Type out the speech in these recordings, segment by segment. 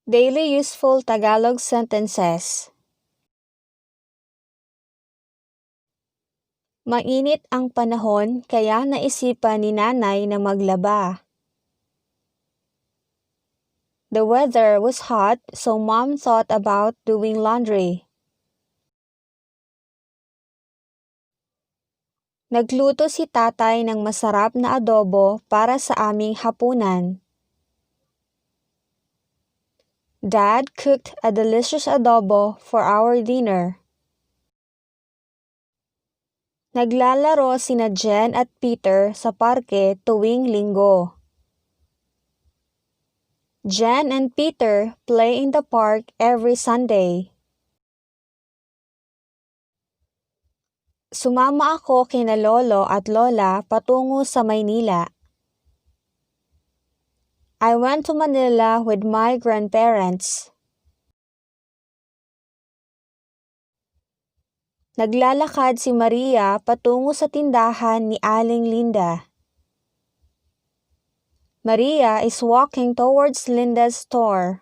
Daily Useful Tagalog Sentences. Mainit ang panahon kaya naisipan ni nanay na maglaba. The weather was hot so mom thought about doing laundry. Nagluto si tatay ng masarap na adobo para sa aming hapunan. Dad cooked a delicious adobo for our dinner. Naglalaro sina Jen at Peter sa parke tuwing linggo. Jen and Peter play in the park every Sunday. Sumama ako kina lolo at lola patungo sa Maynila. I went to Manila with my grandparents. Naglalakad si Maria patungo sa tindahan ni Aling Linda. Maria is walking towards Linda's store.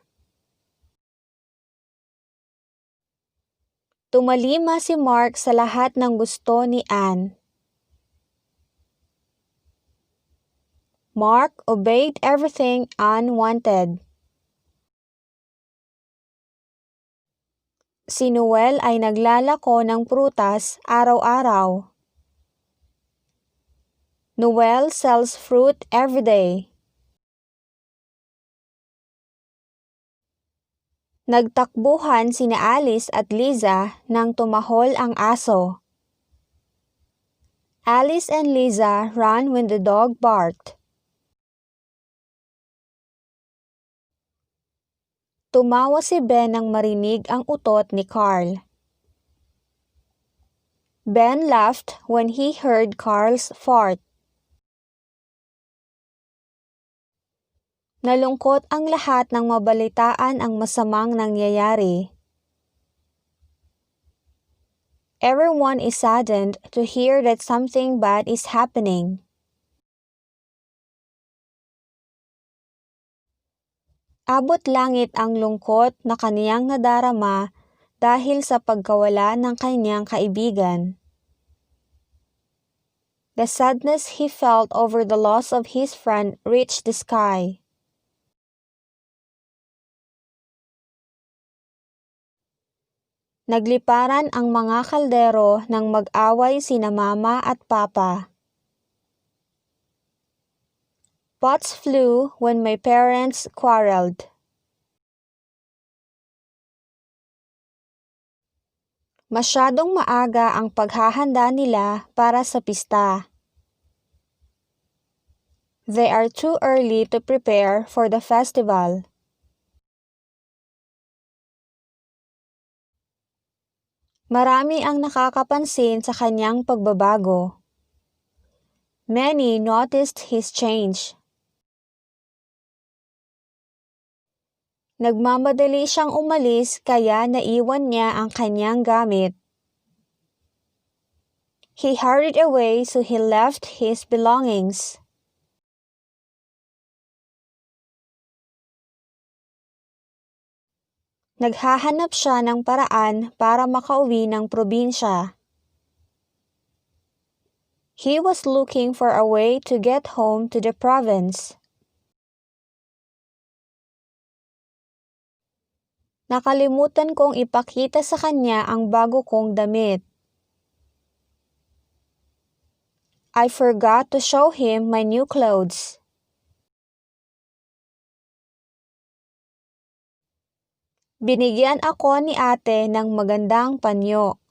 Tumalima si Mark sa lahat ng gusto ni Anne. Mark obeyed everything Anne wanted. Si Noel ay naglalako ng prutas araw-araw. Noel sells fruit every day. Nagtakbuhan sina Alice at Liza nang tumahol ang aso. Alice and Liza ran when the dog barked. Tumawa si Ben nang marinig ang utot ni Carl. Ben laughed when he heard Carl's fart. Nalungkot ang lahat nang mabalitaan ang masamang nangyayari. Everyone is saddened to hear that something bad is happening. Abot langit ang lungkot na kaniyang nadarama dahil sa pagkawala ng kanyang kaibigan. The sadness he felt over the loss of his friend reached the sky. Nagliparan ang mga kaldero nang mag-away sina mama at papa. Pots flew when my parents quarreled. Masyadong maaga ang paghahanda nila para sa pista. They are too early to prepare for the festival. Marami ang nakakapansin sa kanyang pagbabago. Many noticed his change. Nagmamadali siyang umalis kaya naiwan niya ang kanyang gamit. He hurried away so he left his belongings. Naghahanap siya ng paraan para makauwi ng probinsya. He was looking for a way to get home to the province. Nakalimutan kong ipakita sa kanya ang bago kong damit. I forgot to show him my new clothes. Binigyan ako ni ate ng magandang panyo.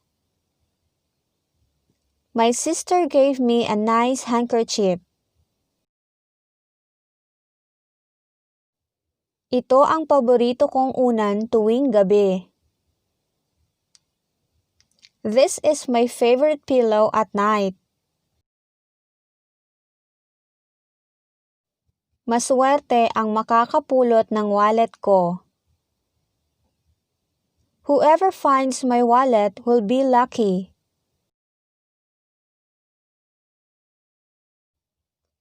My sister gave me a nice handkerchief. Ito ang paborito kong unan tuwing gabi. This is my favorite pillow at night. Maswerte ang makakapulot ng wallet ko. Whoever finds my wallet will be lucky.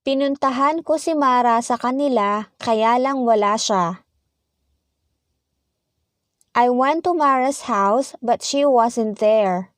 Pinuntahan ko si Mara sa kanila kaya lang wala siya. I went to Mara's house but she wasn't there.